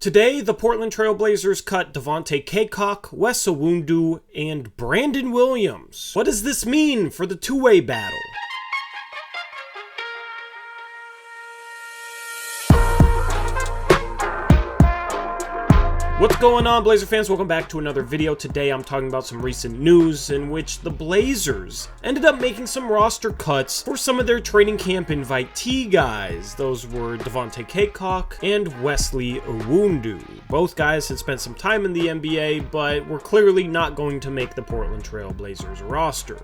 Today, the Portland Trail Blazers cut Devontae Cacok, Wes Iwundu, and Brandon Williams. What does this mean for the two-way battle? What's going on, Blazer fans? Welcome back to another video. Today I'm talking about some recent news in which the Blazers ended up making some roster cuts for some of their training camp invitee guys. Those were Devontae Cacok and Wesley Iwundu. Both guys had spent some time in the NBA, but were clearly not going to make the Portland Trail Blazers roster.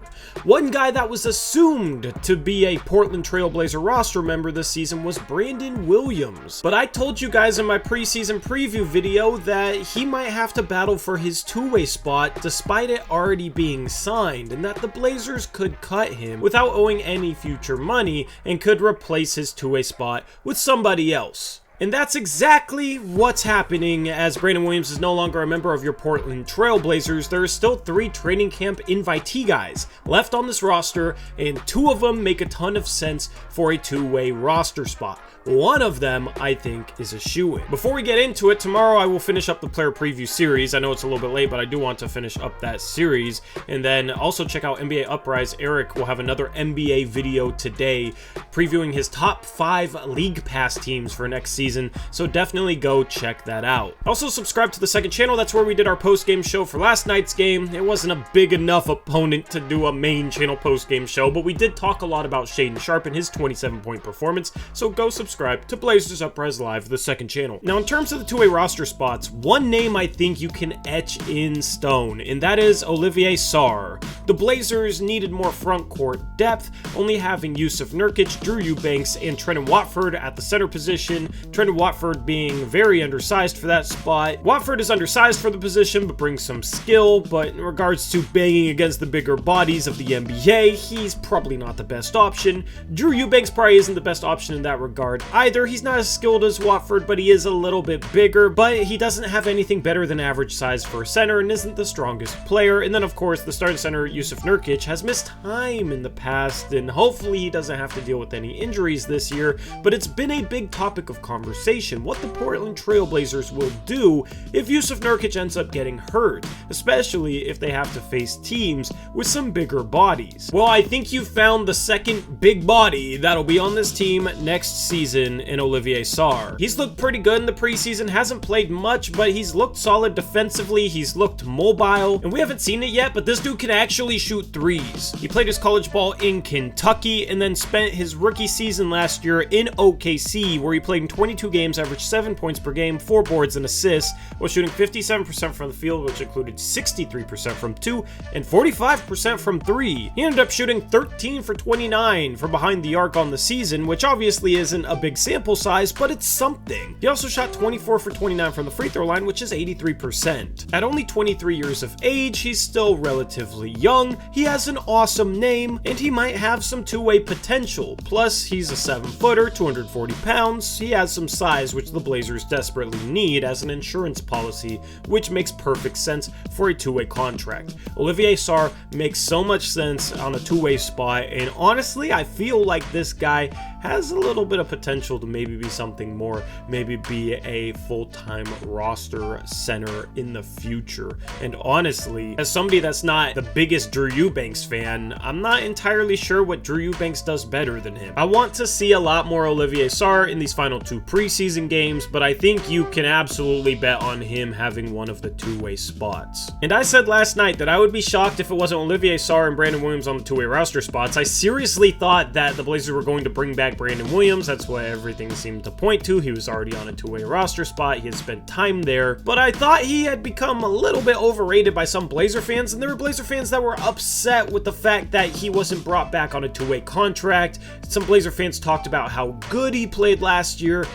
One guy that was assumed to be a Portland Trail Blazer roster member this season was Brandon Williams. But I told you guys in my preseason preview video that he might have to battle for his two-way spot despite it already being signed, and that the Blazers could cut him without owing any future money and could replace his two-way spot with somebody else. And that's exactly what's happening, as Brandon Williams is no longer a member of your Portland Trail Blazers. There are still 3 training camp invitee guys left on this roster, and 2 of them make a ton of sense for a two-way roster spot. One of them, I think, is a shoo-in. Before we get into it, tomorrow I will finish up the player preview series. I know it's a little bit late, but I do want to finish up that series. And then also check out NBA Uprise. Eric will have another NBA video today previewing his top 5 League Pass teams for next season. So definitely go check that out. Also subscribe to the second channel. That's where we did our post-game show for last night's game. It wasn't a big enough opponent to do a main channel post-game show, but we did talk a lot about Shaedon Sharpe and his 27-point performance. So go subscribe to Blazers Uprise Live, the second channel. Now, in terms of the two-way roster spots, one name I think you can etch in stone, and that is Olivier Sarr. The Blazers needed more front court depth, only having Jusuf Nurkic, Drew Eubanks, and Trendon Watford at the center position. Trendon Watford being very undersized for that spot. Watford is undersized for the position, but brings some skill, but in regards to banging against the bigger bodies of the NBA, he's probably not the best option. Drew Eubanks probably isn't the best option in that regard either. He's not as skilled as Watford, but he is a little bit bigger, but he doesn't have anything better than average size for a center and isn't the strongest player. And then, of course, the starting center, Jusuf Nurkic, has missed time in the past, and hopefully he doesn't have to deal with any injuries this year, but it's been a big topic of conversation what the Portland Trail Blazers will do if Jusuf Nurkic ends up getting hurt, especially if they have to face teams with some bigger bodies. Well, I think you found the second big body that'll be on this team next season in Olivier Sarr. He's looked pretty good in the preseason, hasn't played much, but he's looked solid defensively, he's looked mobile, and we haven't seen it yet, but this dude can actually shoot threes. He played his college ball in Kentucky and then spent his rookie season last year in OKC, where he played in 22 games, averaged 7 points per game, 4 boards and assists, while shooting 57% from the field, which included 63% from 2 and 45% from 3. He ended up shooting 13 for 29 from behind the arc on the season, which obviously isn't a big sample size, but it's something. He also shot 24 for 29 from the free throw line, which is 83%. At only 23 years of age, he's still relatively young, he has an awesome name, and he might have some two-way potential. Plus, he's a 7-footer, 240 pounds, he has some size, which the Blazers desperately need as an insurance policy, which makes perfect sense for a two-way contract. Olivier Sarr makes so much sense on a two-way spot, and honestly, I feel like this guy has a little bit of potential to maybe be something more, maybe be a full-time roster center in the future. And honestly, as somebody that's not the biggest Drew Eubanks fan, I'm not entirely sure what Drew Eubanks does better than him. I want to see a lot more Olivier Sarr in these final 2 preseason games, but I think you can absolutely bet on him having one of the two-way spots. And I said last night that I would be shocked if it wasn't Olivier Sarr and Brandon Williams on the two-way roster spots. I seriously thought that the Blazers were going to bring back Brandon Williams. That's what everything seemed to point to. He was already on a two-way roster spot. He had spent time there, but I thought he had become a little bit overrated by some Blazer fans, and there were Blazer fans that were upset with the fact that he wasn't brought back on a two-way contract. Some Blazer fans talked about how good he played last year.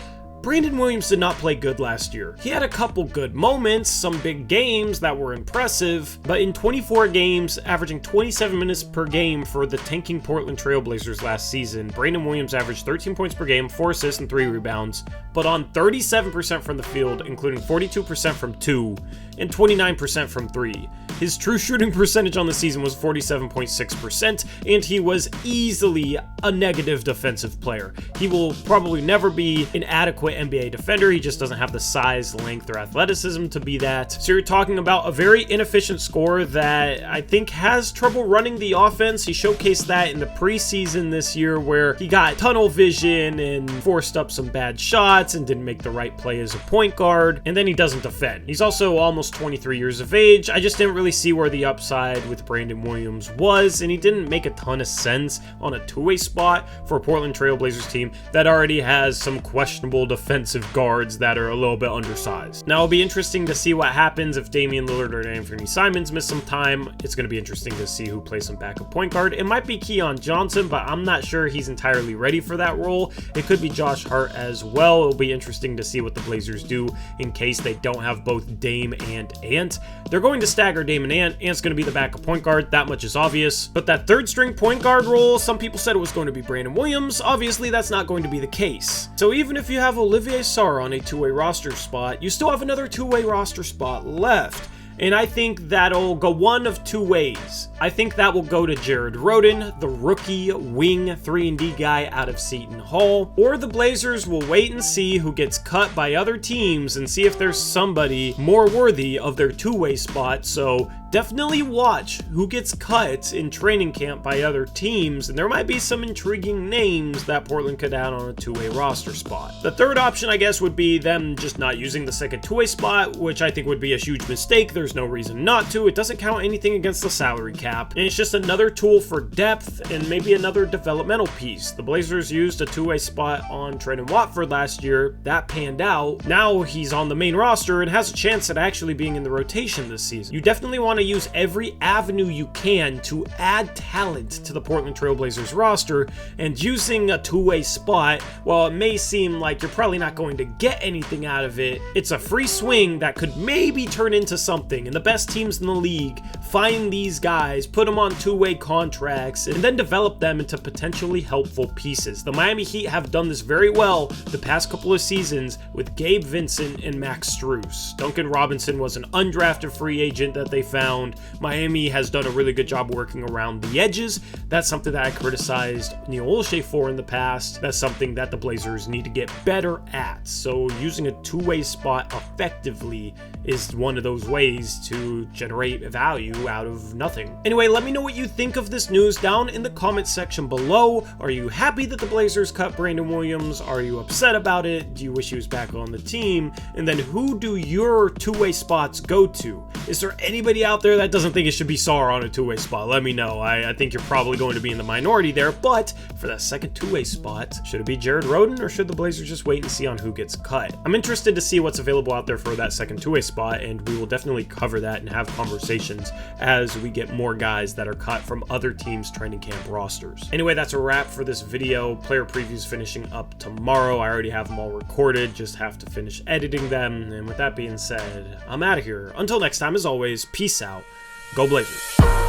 Brandon Williams did not play good last year. He had a couple good moments, some big games that were impressive, but in 24 games, averaging 27 minutes per game for the tanking Portland Trail Blazers last season, Brandon Williams averaged 13 points per game, 4 assists and 3 rebounds, but on 37% from the field, including 42% from 2 and 29% from 3. His true shooting percentage on the season was 47.6%, and he was easily a negative defensive player. He will probably never be an adequate NBA defender. He just doesn't have the size, length, or athleticism to be that. So you're talking about a very inefficient scorer that I think has trouble running the offense. He showcased that in the preseason this year, where he got tunnel vision and forced up some bad shots and didn't make the right play as a point guard, and then he doesn't defend. He's also almost 23 years of age. I just didn't really see where the upside with Brandon Williams was, and he didn't make a ton of sense on a two-way spot for a Portland Trail Blazers team that already has some questionable defensive guards that are a little bit undersized. Now, it'll be interesting to see what happens if Damian Lillard or Anthony Simons miss some time. It's going to be interesting to see who plays some backup point guard. It might be Keon Johnson, but I'm not sure he's entirely ready for that role. It could be Josh Hart as well. It'll be interesting to see what the Blazers do in case they don't have both Dame and Ant. They're going to stagger Dame and Ant. Ant's going to be the backup point guard. That much is obvious. But that third string point guard role, some people said it was going to be Brandon Williams. Obviously, that's not going to be the case. So even if you have Olivier Sarr on a two-way roster spot, you still have another two-way roster spot left. And I think that'll go one of two ways. I think that will go to Jared Rhoden, the rookie wing 3-and-D guy out of Seton Hall, or the Blazers will wait and see who gets cut by other teams and see if there's somebody more worthy of their two-way spot. So definitely watch who gets cut in training camp by other teams, and there might be some intriguing names that Portland could add on a two-way roster spot. The third option, I guess, would be them just not using the second two-way spot, which I think would be a huge mistake. There's no reason not to. It doesn't count anything against the salary cap, and it's just another tool for depth and maybe another developmental piece. The Blazers used a two-way spot on Trendon Watford last year. That panned out. Now he's on the main roster and has a chance at actually being in the rotation this season. You definitely want to use every avenue you can to add talent to the Portland Trail Blazers roster, and using a two-way spot, while it may seem like you're probably not going to get anything out of it, it's a free swing that could maybe turn into something, and the best teams in the league find these guys, put them on two-way contracts, and then develop them into potentially helpful pieces. The Miami Heat have done this very well the past couple of seasons with Gabe Vincent and Max Strus. Duncan Robinson was an undrafted free agent that they found. Miami has done a really good job working around the edges. That's something that I criticized Neil Olshey for in the past. That's something that the Blazers need to get better at. So using a two-way spot effectively is one of those ways to generate value out of nothing. Anyway, let me know what you think of this news down in the comment section below. Are you happy that the Blazers cut Brandon Williams? Are you upset about it? Do you wish he was back on the team? And then who do your two-way spots go to? Is there anybody out there that doesn't think it should be Sarr on a two-way spot? Let me know. I think you're probably going to be in the minority there, but for that second two-way spot, should it be Jared Rhoden, or should the Blazers just wait and see on who gets cut? I'm interested to see what's available out there for that second two-way spot, and we will definitely cover that and have conversations as we get more guys that are cut from other teams' training camp rosters. Anyway, that's a wrap for this video. Player previews finishing up tomorrow. I already have them all recorded, just have to finish editing them, and with that being said, I'm out of here. Until next time, as always, peace out. Go Blazers.